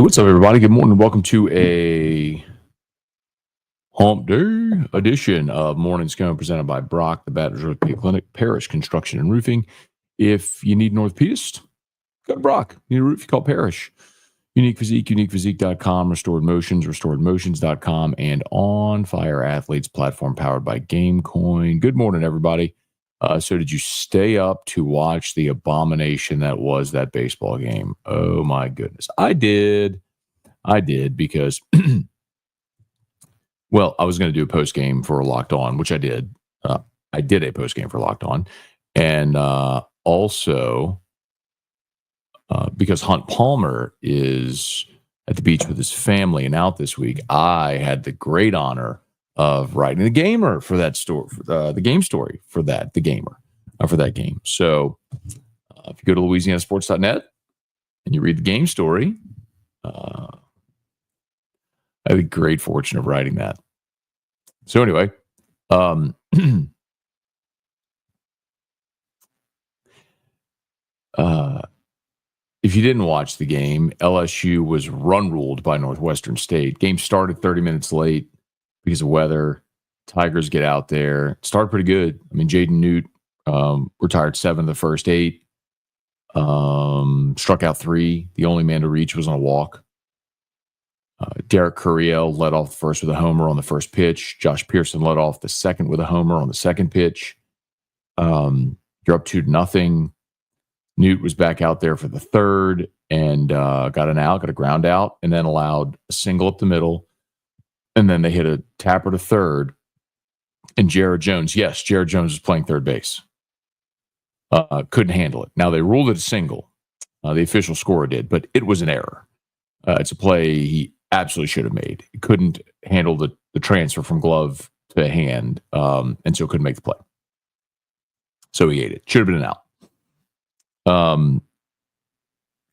What's up, everybody? Good morning. Welcome to a Hump Day edition of Morning Scone presented by Brock, the Baton Rouge Clinic, Parish Construction and Roofing. If you need Northeast, go to Brock. You need a roof, you call Parish. Unique Physique, uniquephysique.com, Restored Motions, restoredmotions.com, and On Fire Athletes platform powered by GameCoin. Good morning, everybody. So did you stay up to watch the abomination that was that baseball game? Oh, my goodness. I did because, well, I was going to do a post game for Locked On, which I did. I did a post game for Locked On. And also because Hunt Palmer is at the beach with his family and out this week, I had the great honor of writing the gamer for that story, the game story for that, for that game. So if you go to louisianasports.net and you read the game story, I had the great fortune of writing that. So anyway, if you didn't watch the game, LSU was run-ruled by Northwestern State. Game started 30 minutes late because of weather. Tigers get out there. It started pretty good. I mean, Jaden Newt retired 7 of the first 8. Struck out 3. The only man to reach was on a walk. Derek Curiel led off the first with a homer on the first pitch. Josh Pearson led off the second with a homer on the second pitch. You're up 2-0. Newt was back out there for the third and got an out, got a ground out, and then allowed a single up the middle. And then they hit a tapper to third. And Jared Jones was playing third base. Couldn't handle it. Now, they ruled it a single. The official scorer did, but it was an error. It's a play he absolutely should have made. He couldn't handle the transfer from glove to hand, and so couldn't make the play. So he ate it. Should have been an out.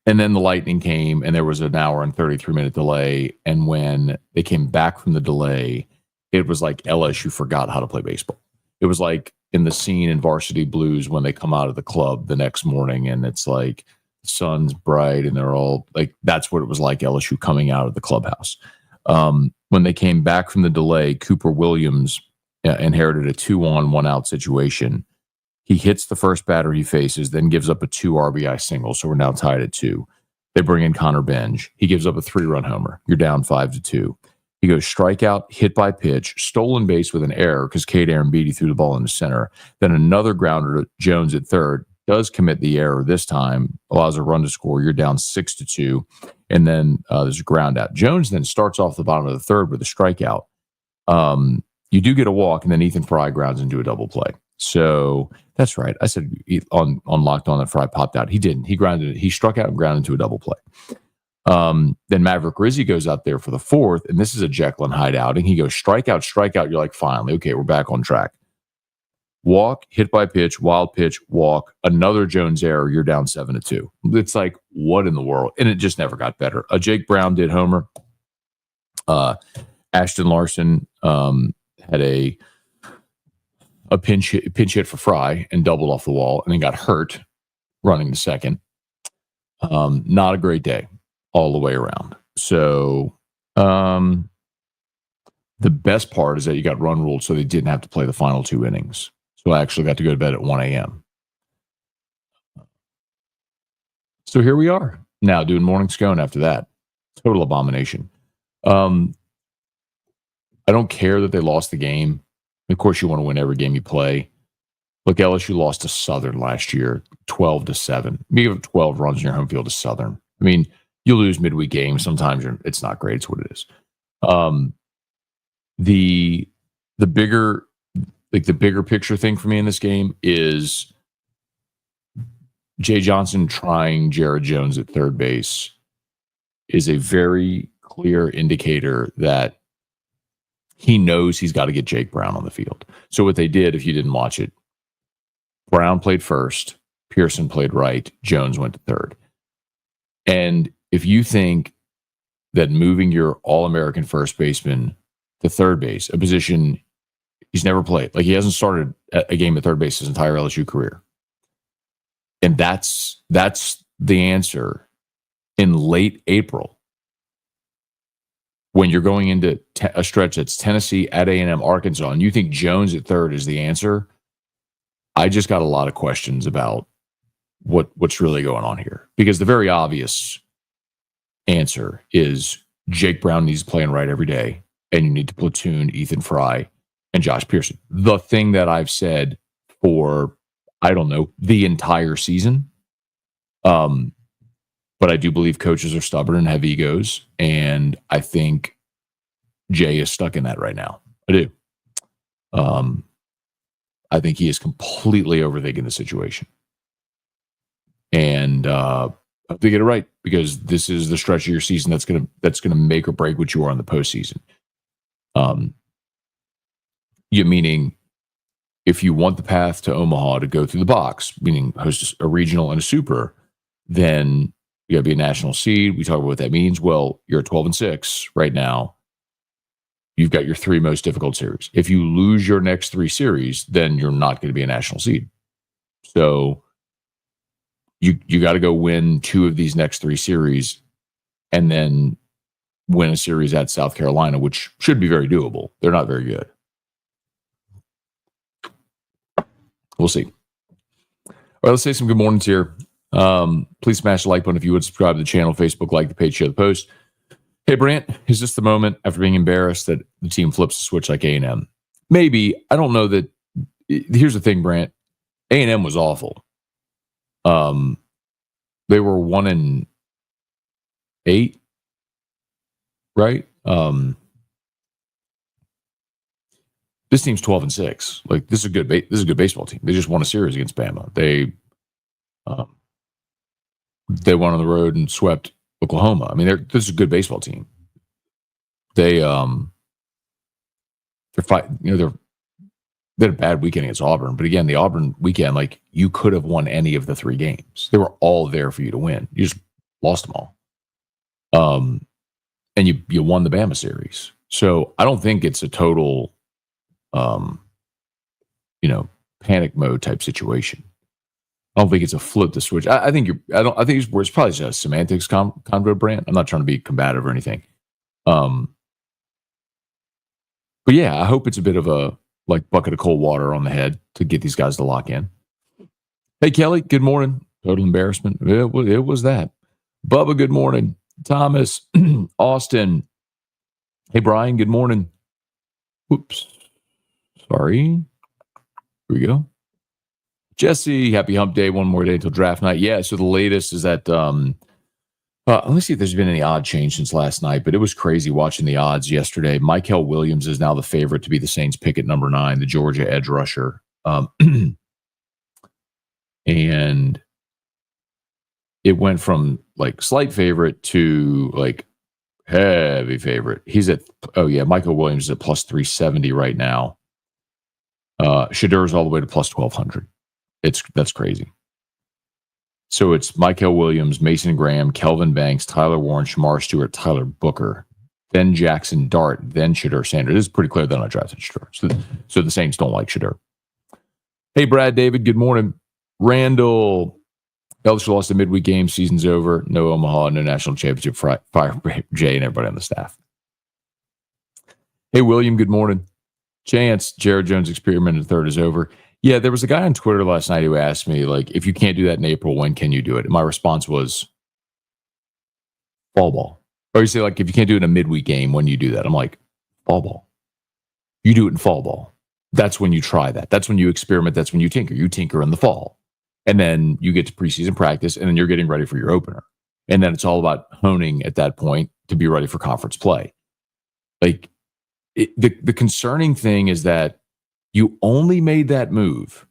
And then the lightning came, and there was an hour and 33-minute delay. And when they came back from the delay, it was like LSU forgot how to play baseball. It was like in the scene in Varsity Blues when they come out of the club the next morning, and it's like the sun's bright, and they're all like, that's what it was like, LSU coming out of the clubhouse. When they came back from the delay, Cooper Williams inherited a 2-on, 1-out situation. He hits the first batter he faces, then gives up a 2 RBI single. So we're now tied at 2. They bring in Connor Benj. He gives up a 3-run homer. You're down 5-2. He goes strikeout, hit by pitch, stolen base with an error because Cade Arambidi threw the ball in the center. Then another grounder to Jones at third. Does commit the error this time, allows a run to score. You're down 6-2. And then there's a ground out. Jones then starts off the bottom of the third with a strikeout. You do get a walk, and then Ethan Fry grounds into a double play. So that's right. I said on Locked On that Fry popped out. He didn't. He grounded it. He struck out and grounded into a double play. Then Maverick Rizzi goes out there for the fourth, and this is a Jekyll and Hyde outing. He goes strikeout. You're like, finally, okay, we're back on track. Walk, hit by pitch, wild pitch, walk, another Jones error. You're down 7-2. It's like, what in the world? And it just never got better. Jake Brown did homer. Ashton Larson had a pinch hit for Fry and doubled off the wall, and then got hurt running the second. Not a great day all the way around. So the best part is that you got run ruled, so they didn't have to play the final 2 innings. So I actually got to go to bed at 1 a.m. So here we are now doing Morning Scone after that. Total abomination. I don't care that they lost the game. Of course, you want to win every game you play. Look, LSU lost to Southern last year, 12-7. You give 12 runs in your home field to Southern. I mean, you lose midweek games. Sometimes it's not great. It's what it is. The bigger picture thing for me in this game is Jay Johnson trying Jared Jones at third base is a very clear indicator that he knows he's got to get Jake Brown on the field. So what they did, if you didn't watch it, Brown played first, Pearson played right, Jones went to third. And if you think that moving your All-American first baseman to third base, a position he's never played, like he hasn't started a game at third base his entire LSU career, and that's the answer in late April when you're going into a stretch that's Tennessee, at A&M, Arkansas, and you think Jones at third is the answer, I just got a lot of questions about what's really going on here. Because the very obvious answer is Jake Brown needs playing right every day, and you need to platoon Ethan Fry and Josh Pearson. The thing that I've said for, I don't know, the entire season. But I do believe coaches are stubborn and have egos, and I think Jay is stuck in that right now. I do. I think he is completely overthinking the situation. And I hope they get it right, because this is the stretch of your season that's gonna make or break what you are in the postseason. Meaning, if you want the path to Omaha to go through the box, meaning host a regional and a super, then you got to be a national seed. We talk about what that means. Well, you're at 12-6 right now. You've got your 3 most difficult series. If you lose your next 3 series, then you're not going to be a national seed. So you got to go win 2 of these next 3 series, and then win a series at South Carolina, which should be very doable. They're not very good. We'll see. All right, let's say some good mornings here. Please smash the like button if you would. Subscribe to the channel, Facebook, like the page, share the post. Hey, Brant, is this the moment after being embarrassed that the team flips the switch like A&M? Maybe. I don't know that. Here's the thing, Brant. A&M was awful. They were 1-8, right? This team's 12-6. Like, this is a good baseball team. They just won a series against Bama. They went on the road and swept Oklahoma. I mean, this is a good baseball team. They had a bad weekend against Auburn, but again, the Auburn weekend, like, you could have won any of the 3 games. They were all there for you to win. You just lost them all. And you won the Bama series. So I don't think it's a total, panic mode type situation. I don't think it's a flip the switch. I think it's probably just a semantics convo, Brand. I'm not trying to be combative or anything. But yeah, I hope it's a bit of a bucket of cold water on the head to get these guys to lock in. Hey, Kelly, good morning. Total embarrassment. It was that. Bubba, good morning. Thomas, Austin. Hey, Brian, good morning. Whoops. Sorry. Here we go. Jesse, happy hump day. One more day until draft night. Yeah, so the latest is that, let me see if there's been any odd change since last night, but it was crazy watching the odds yesterday. Mykell Williams is now the favorite to be the Saints pick at number 9, the Georgia edge rusher. And it went from slight favorite to heavy favorite. He's at, Mykell Williams is at plus 370 right now. Shadur's all the way to plus 1200. That's crazy. So it's Mykell Williams, Mason Graham, Kelvin Banks, Tyler Warren, Shamar Stewart, Tyler Booker, then Jackson Dart, then Shadur Sanders. It is pretty clear they're not drafting Shadur. So the Saints don't like Shadur. Hey, Brad David, good morning. Randall, LSU lost a midweek game. Season's over. No Omaha, no national championship. Fire Jay and everybody on the staff. Hey, William, good morning. Chance, Jared Jones' experiment in third is over. Yeah, there was a guy on Twitter last night who asked me, if you can't do that in April, when can you do it? And my response was fall ball. Or you say, if you can't do it in a midweek game, when you do that? I'm like, fall ball. You do it in fall ball. That's when you try that. That's when you experiment. That's when you tinker. You tinker in the fall. And then you get to preseason practice, and then you're getting ready for your opener. And then it's all about honing at that point to be ready for conference play. The concerning thing is that you only made that move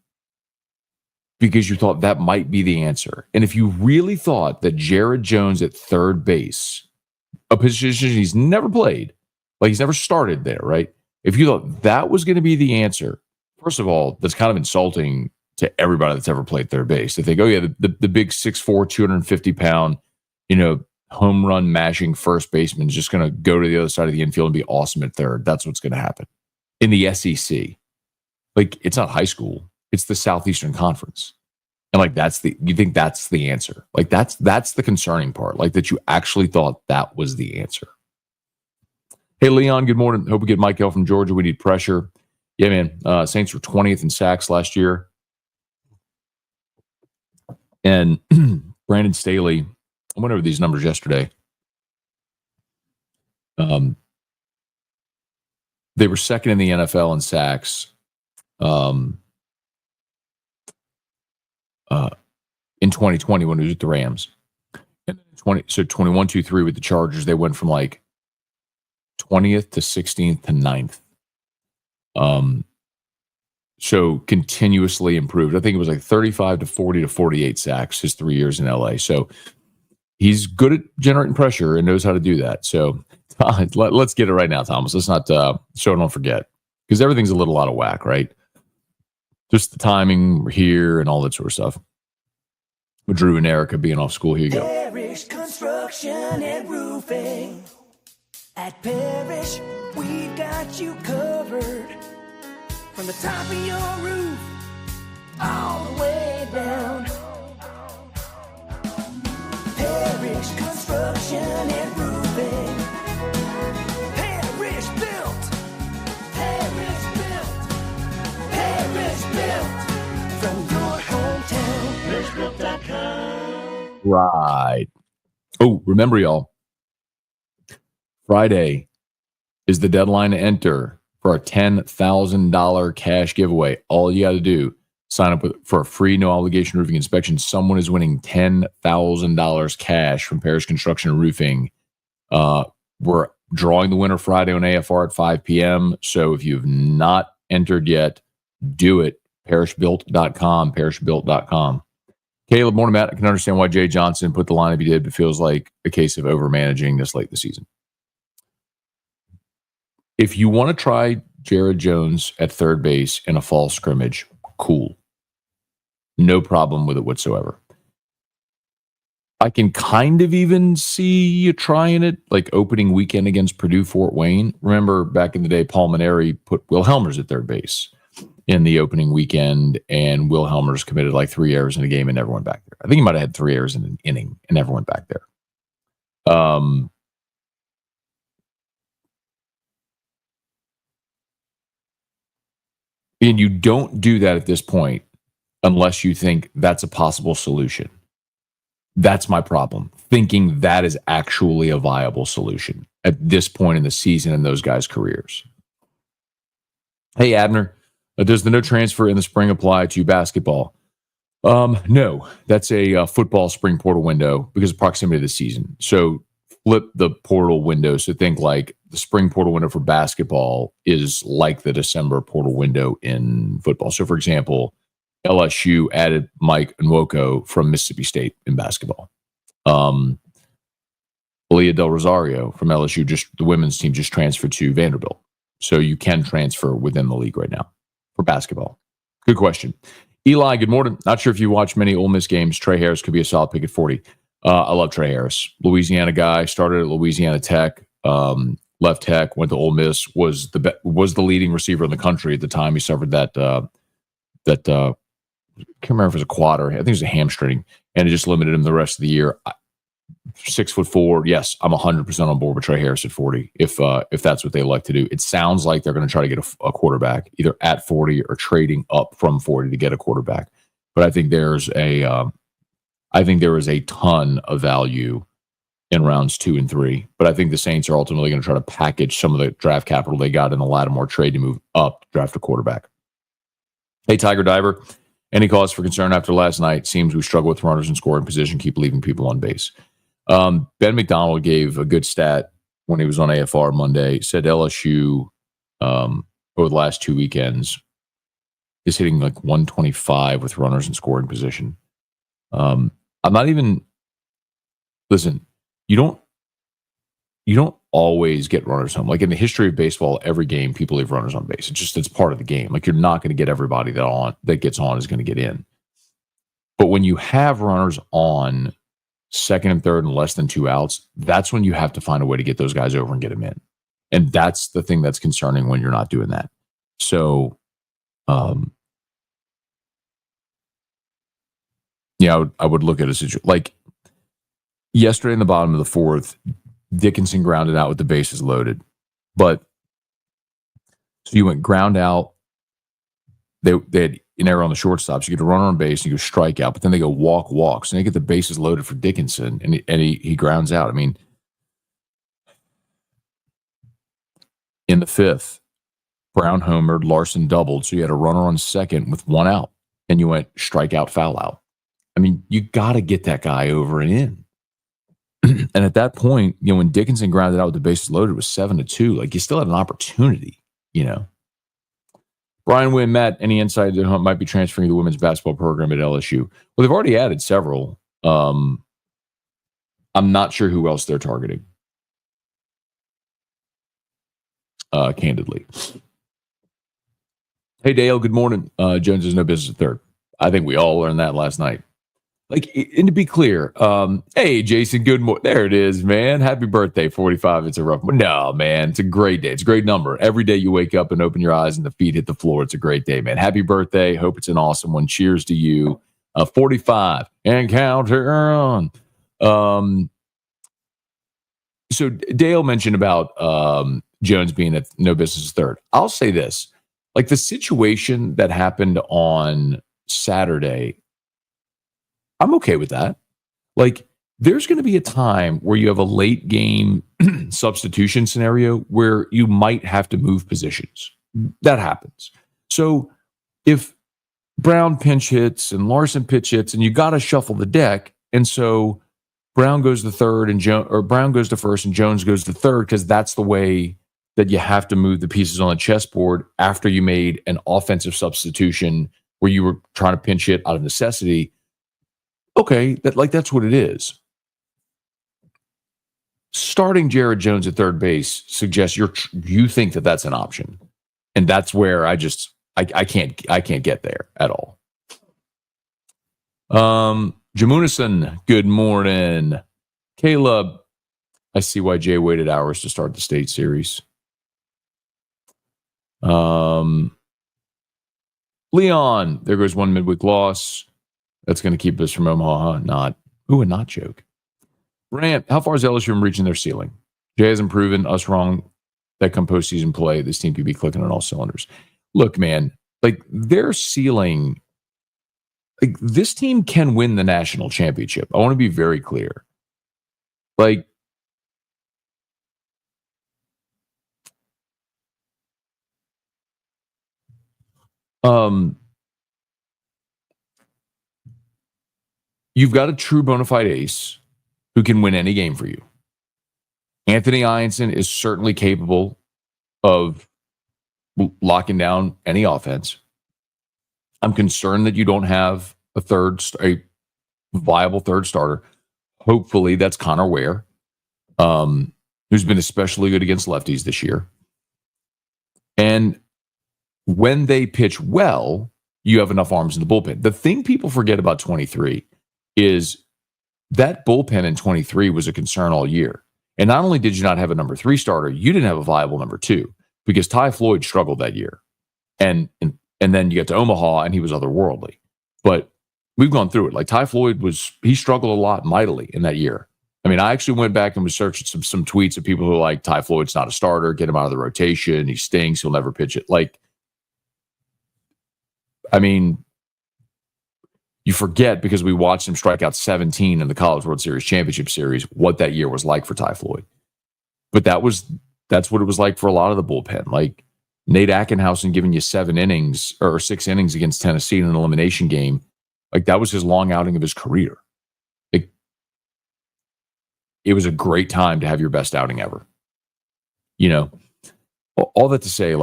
because you thought that might be the answer. And if you really thought that Jared Jones at third base, a position he's never played, he's never started there, right? If you thought that was going to be the answer, first of all, that's kind of insulting to everybody that's ever played third base. They think, the big 6'4", 250-pound, home run mashing first baseman is just going to go to the other side of the infield and be awesome at third. That's what's going to happen. In the SEC, it's not high school. It's the Southeastern Conference. And you think that's the answer. That's the concerning part. That you actually thought that was the answer. Hey, Leon, good morning. Hope we get Mykell from Georgia. We need pressure. Yeah, man. Saints were 20th in sacks last year. And Brandon Staley, I went over these numbers yesterday. They were second in the NFL in sacks in 2020 when it was with the Rams. And 21-3 with the Chargers. They went from like 20th to 16th to 9th. So continuously improved. I think it was like 35 to 40 to 48 sacks his 3 years in LA. So he's good at generating pressure and knows how to do that. So let's get it right now, Thomas. Let's not show don't forget, because everything's a little out of whack, right? Just the timing here and all that sort of stuff. With Drew and Erica being off school, here you go. Parish Construction and Roofing. At Parish, we've got you covered. From the top of your roof, all the way down. Parish Construction and Roofing. Parish built. Parish built. Parish built. From your hometown, parishbuilt.com. Right. Oh, remember, y'all, Friday is the deadline to enter for our $10,000 cash giveaway. All you got to do, sign up for a free no obligation roofing inspection. Someone is winning $10,000 cash from Parish Construction and Roofing. We're drawing the winner Friday on AFR at 5 p.m. So if you've not entered yet, do it. Parishbuilt.com, parishbuilt.com. Caleb, morning, Matt. I can understand why Jay Johnson put the lineup he did, but feels like a case of overmanaging this late in the season. If you want to try Jared Jones at third base in a fall scrimmage, cool. No problem with it whatsoever. I can kind of even see you trying it, like opening weekend against Purdue Fort Wayne. Remember back in the day, Paul Maneri put Will Helmers at third base in the opening weekend, and Will Helmers committed like 3 errors in a game and never went back there. I think he might have had 3 errors in an inning and never went back there. And you don't do that at this point unless you think that's a possible solution. That's my problem, thinking that is actually a viable solution at this point in the season in those guys' careers. Hey, Abner, does the no transfer in the spring apply to basketball? No, that's a football spring portal window because of proximity to the season. So flip the portal window. So think like the spring portal window for basketball is like the December portal window in football. So, for example, LSU added Mike Nwoko from Mississippi State in basketball. Leah Del Rosario from LSU, the women's team just transferred to Vanderbilt. So you can transfer within the league right now for basketball. Good question. Eli, good morning. Not sure if you watch many Ole Miss games. Trey Harris could be a solid pick at 40. I love Trey Harris. Louisiana guy, started at Louisiana Tech, left Tech, went to Ole Miss, was the leading receiver in the country at the time. He suffered that I can't remember if it was a quad or I think it was a hamstring, and it just limited him the rest of the year. 6'4". Yes, I'm 100% on board with Trey Harris at 40. If that's what they like to do, it sounds like they're going to try to get a quarterback either at 40 or trading up from 40 to get a quarterback. But I think there is a ton of value in rounds 2 and 3. But I think the Saints are ultimately going to try to package some of the draft capital they got in the Lattimore trade to move up to draft a quarterback. Hey, Tiger Diver. Any cause for concern after last night? Seems we struggle with runners in scoring position, keep leaving people on base. Ben McDonald gave a good stat when he was on AFR Monday. Said LSU over the last 2 weekends is hitting like 125 with runners in scoring position. I'm not even listen. You don't always get runners home. Like in the history of baseball, every game people leave runners on base. It's part of the game. Like you're not going to get everybody that gets on is going to get in. But when you have runners on second and third and less than 2 outs, that's when you have to find a way to get those guys over and get them in. And that's the thing that's concerning when you're not doing that. So, I would look at a situation like yesterday in the bottom of the 4th, Dickinson grounded out with the bases loaded. But so you went ground out. They had an error on the shortstop. So you get a runner on base and you go strike out, but then they go walk. So they get the bases loaded for Dickinson and he grounds out. I mean, in the fifth, Brown homered, Larson doubled. So you had a runner on second with one out and you went strikeout, foul out. I mean, you got to get that guy over and in. And at that point, when Dickinson grounded out with the bases loaded, it was 7-2. Like, you still had an opportunity, Brian Wynn, Matt, any insight that Hunt might be transferring the women's basketball program at LSU? Well, they've already added several. I'm not sure who else they're targeting. Candidly. Hey, Dale, good morning. Jones has no business at third. I think we all learned that last night. And to be clear, hey, Jason, good morning. There it is, man. Happy birthday, 45. It's a rough one. No, man, it's a great day. It's a great number. Every day you wake up and open your eyes and the feet hit the floor, it's a great day, man. Happy birthday. Hope it's an awesome one. Cheers to you. 45 and counter on. So Dale mentioned about Jones being at no business third. I'll say this. The situation that happened on Saturday, I'm okay with that. There's going to be a time where you have a late game substitution scenario where you might have to move positions. That happens. So if Brown pinch hits and Larson pitch hits, and you got to shuffle the deck, and so Brown goes to third and Brown goes to first and Jones goes to third, because that's the way that you have to move the pieces on the chessboard after you made an offensive substitution where you were trying to pinch hit out of necessity. Okay, that's what it is. Starting Jared Jones at third base suggests you think that that's an option, and that's where I can't get there at all. Jamunison, good morning. Caleb, I see why Jay waited hours to start the state series. Leon, there goes one midweek loss. That's going to keep us from Omaha. Not joke. Rant, how far is LSU from reaching their ceiling? Jay hasn't proven us wrong that come postseason play, this team could be clicking on all cylinders. Look, man, their ceiling, this team can win the national championship. I want to be very clear. You've got a true bona fide ace who can win any game for you. Anthony Ianson is certainly capable of locking down any offense. I'm concerned that you don't have a viable third starter. Hopefully that's Connor Ware, who's been especially good against lefties this year. And when they pitch well, you have enough arms in the bullpen. The thing people forget about 23 is that bullpen in 23 was a concern all year. And not only did you not have a number 3 starter, you didn't have a viable number 2, because Ty Floyd struggled that year. And then you get to Omaha and he was otherworldly. But we've gone through it. Ty Floyd he struggled a lot mightily in that year. I mean, I actually went back and was searching some tweets of people who are like, Ty Floyd's not a starter, get him out of the rotation, he stinks, he'll never pitch it. You forget, because we watched him strike out 17 in the College World Series Championship Series, what that year was like for Ty Floyd. But that's what it was like for a lot of the bullpen. Nate Ackenhausen giving you 6 innings against Tennessee in an elimination game. That was his long outing of his career. It was a great time to have your best outing ever. All that to say,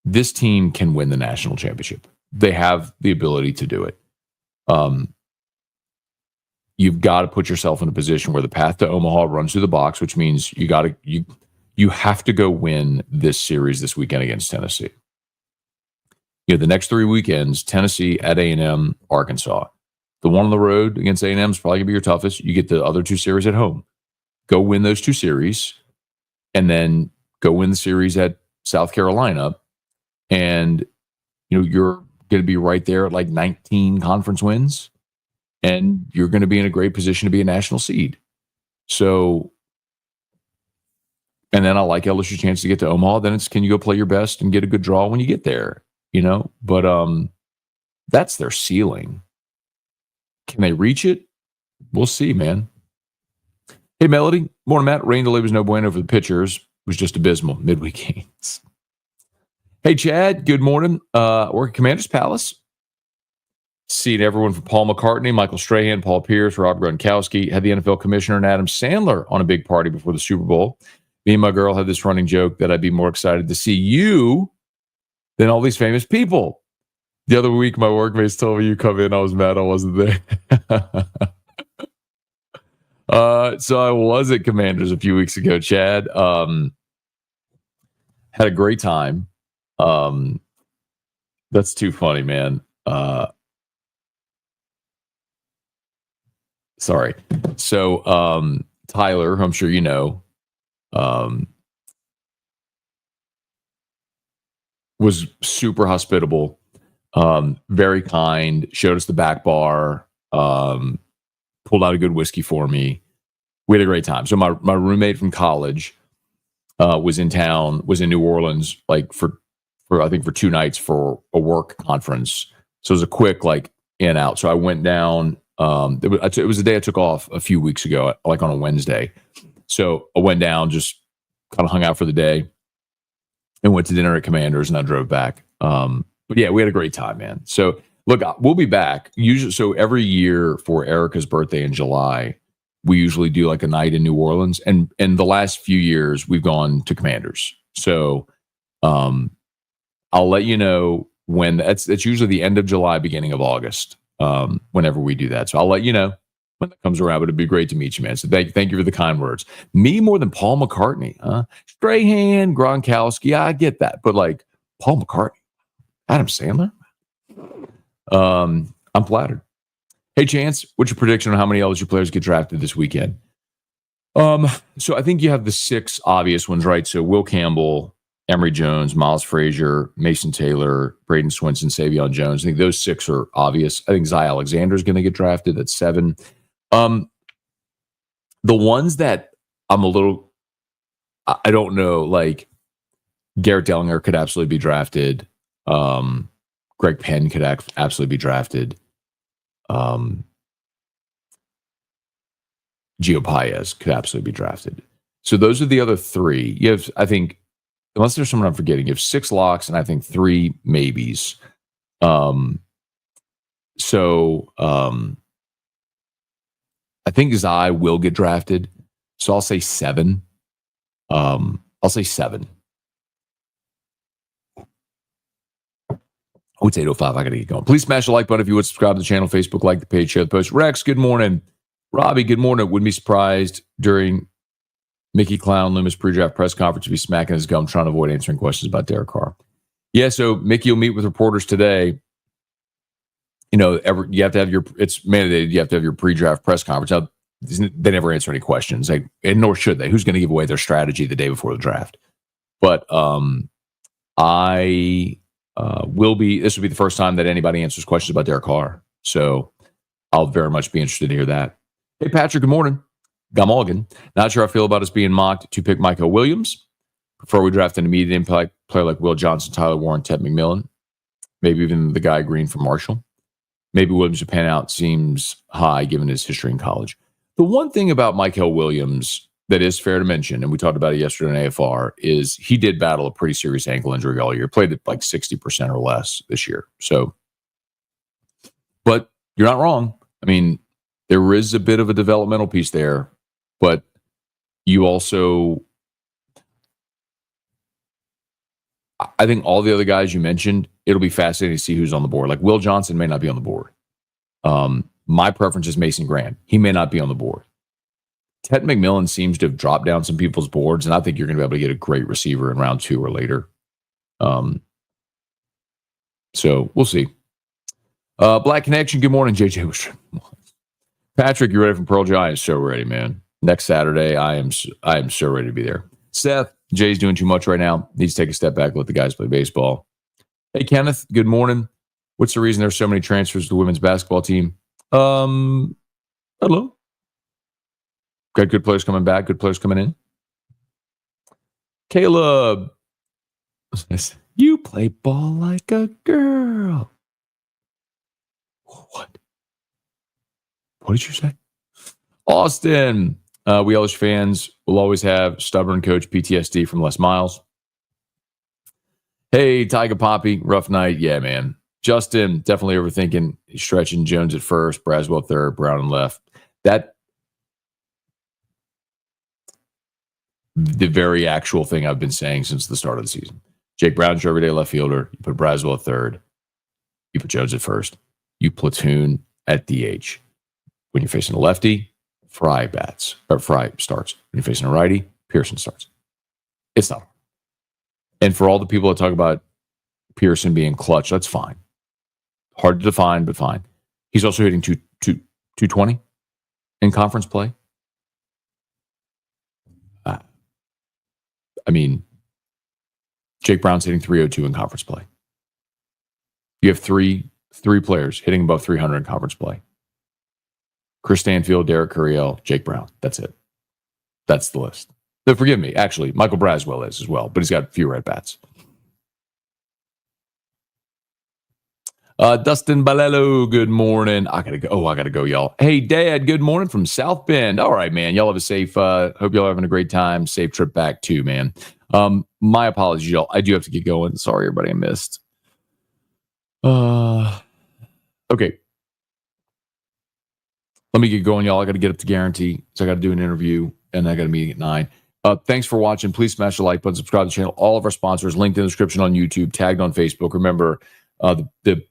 this team can win the national championship. They have the ability to do it. You've got to put yourself in a position where the path to Omaha runs through the box, which means you have to go win this series this weekend against Tennessee. The next 3 weekends, Tennessee, at A&M, Arkansas. The one on the road against A&M is probably going to be your toughest. You get the other 2 series at home. Go win those 2 series, and then go win the series at South Carolina, and you're going to be right there at 19 conference wins, and you're going to be in a great position to be a national seed. So And then I like LSU's chance to get to Omaha. Then it's, can you go play your best and get a good draw when you get there? But that's their ceiling. Can they reach it? We'll see, man. Hey, Melody. Morning, Matt. Rain delay was no bueno for the pitchers. It was just abysmal. Midweek games. Hey, Chad. Good morning. Work at Commander's Palace. Seeing everyone from Paul McCartney, Michael Strahan, Paul Pierce, Rob Gronkowski. Had the NFL commissioner and Adam Sandler on a big party before the Super Bowl. Me and my girl had this running joke that I'd be more excited to see you than all these famous people. The other week, my workmates told me you come in. I was mad I wasn't there. So I was at Commanders a few weeks ago, Chad. Had a great time. That's too funny, man. Sorry. So Tyler, who I'm sure you know, was super hospitable, very kind, showed us the back bar, pulled out a good whiskey for me. We had a great time. So my roommate from college was in town, was in New Orleans, like for I think for 2 nights for a work conference. So it was a quick like in out. So I went down. It was the day I took off a few weeks ago, like on a Wednesday. So I went down, just kind of hung out for the day, and went to dinner at Commanders, and I drove back. But yeah, we had a great time, man. So look, we'll be back. Usually, so every year for Erica's birthday in July, we usually do like a night in New Orleans, and the last few years we've gone to Commanders. So I'll let you know when. It's usually the end of July, beginning of August. Whenever we do that, so I'll let you know when that comes around. But it'd be great to meet you, man. So thank you for the kind words. Me more than Paul McCartney, huh? Strahan, Gronkowski, I get that, but like Paul McCartney, Adam Sandler, I'm flattered. Hey, Chance, what's your prediction on how many LSU players get drafted this weekend? So I think you have the 6 obvious ones, right? So Will Campbell, Emory Jones, Miles Frazier, Mason Taylor, Braden Swinson, Savion Jones. I think those 6 are obvious. I think Zy Alexander is going to get drafted at 7. The ones that I'm a little, I don't know, like Garrett Dellinger could absolutely be drafted. Greg Penn could absolutely be drafted. Gio Paez could absolutely be drafted. So those are the other 3. You have, I think, unless there's someone I'm forgetting, you have 6 locks and I think 3 maybes. I think Zy will get drafted. So I'll say 7. I'll say 7. Oh, it's 8:05. I got to get going. Please smash the like button if you would. Subscribe to the channel, Facebook, like the page, share the post. Rex, good morning. Robbie, good morning. Wouldn't be surprised during Mickey Clown Loomis pre-draft press conference to be smacking his gum trying to avoid answering questions about Derek Carr. Yeah, so Mickey will meet with reporters today. You know, you have to have it's mandated, you have to have your pre-draft press conference. Now, they never answer any questions, and nor should they. Who's going to give away their strategy the day before the draft? But I will be, this will be the first time that anybody answers questions about Derek Carr. So I'll very much be interested to hear that. Hey, Patrick, good morning. Gamolgan. Not sure how I feel about us being mocked to pick Mykell Williams. Prefer we draft an immediate impact player like Will Johnson, Tyler Warren, Ted McMillan. Maybe even the guy Green from Marshall. Maybe Williams to pan out seems high given his history in college. The one thing about Mykell Williams that is fair to mention, and we talked about it yesterday in AFR, is he did battle a pretty serious ankle injury all year. Played at like 60% or less this year. So, but you're not wrong. I mean, there is a bit of a developmental piece there, but you also, I think all the other guys you mentioned, it'll be fascinating to see who's on the board. Like Will Johnson may not be on the board. My preference is Mason Graham. He may not be on the board. Ted McMillan seems to have dropped down some people's boards, and I think you're going to be able to get a great receiver in round 2 or later. So we'll see. Black Connection, good morning, JJ. Patrick, you ready for Pearl Jam? I am so ready, man. Next Saturday, I am so ready to be there. Seth, Jay's doing too much right now. Needs to take a step back, let the guys play baseball. Hey, Kenneth, good morning. What's the reason there's so many transfers to the women's basketball team? Hello. Got good players coming back, good players coming in. Caleb says, you play ball like a girl. What? What did you say? Austin, we LSU fans will always have stubborn coach PTSD from Les Miles. Hey, Tiger Poppy, rough night. Yeah, man. Justin, definitely overthinking, stretching Jones at first, Braswell third, Brown and left. That the very actual thing I've been saying since the start of the season. Jake Brown's your everyday left fielder. You put Braswell at third. You put Jones at first. You platoon at DH. When you're facing a lefty, Fry starts. When you're facing a righty, Pearson starts. It's not hard. And for all the people that talk about Pearson being clutch, that's fine. Hard to define, but fine. He's also hitting 220 in conference play. I mean, Jake Brown's hitting 302 in conference play. You have three players hitting above 300 in conference play. Chris Stanfield, Derek Curiel, Jake Brown. That's it. That's the list. So forgive me. Actually, Michael Braswell is as well, but he's got fewer at-bats. Dustin Balello, good morning. I gotta go, y'all. Hey, Dad, good morning from South Bend. All right, man. Y'all have a safe, hope y'all are having a great time. Safe trip back too, man. My apologies, y'all. I do have to get going. Sorry, everybody I missed. Okay. Let me get going, y'all. I got to get up to Guarantee. So I got to do an interview, and I got a meeting at 9. Thanks for watching. Please smash the like button, subscribe to the channel. All of our sponsors linked in the description on YouTube, tagged on Facebook. Remember, the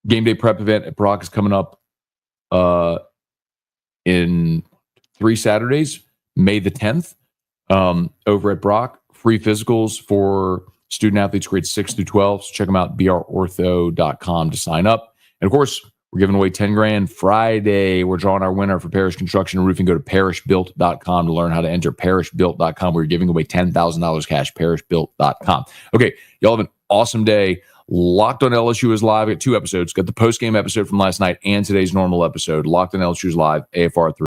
game day prep event at Brock is coming up in 3 Saturdays, May the 10th, over at Brock. Free physicals for student athletes grades 6 through 12. So check them out, brortho.com to sign up. And of course, we're giving away $10,000 Friday. We're drawing our winner for Parish Construction and Roofing. Go to parishbuilt.com to learn how to enter parishbuilt.com. We're giving away $10,000 cash, parishbuilt.com. Okay, y'all have an awesome day. Locked on LSU is live. Got 2 episodes. Got the post-game episode from last night and today's normal episode. Locked on LSU is live, AFR3.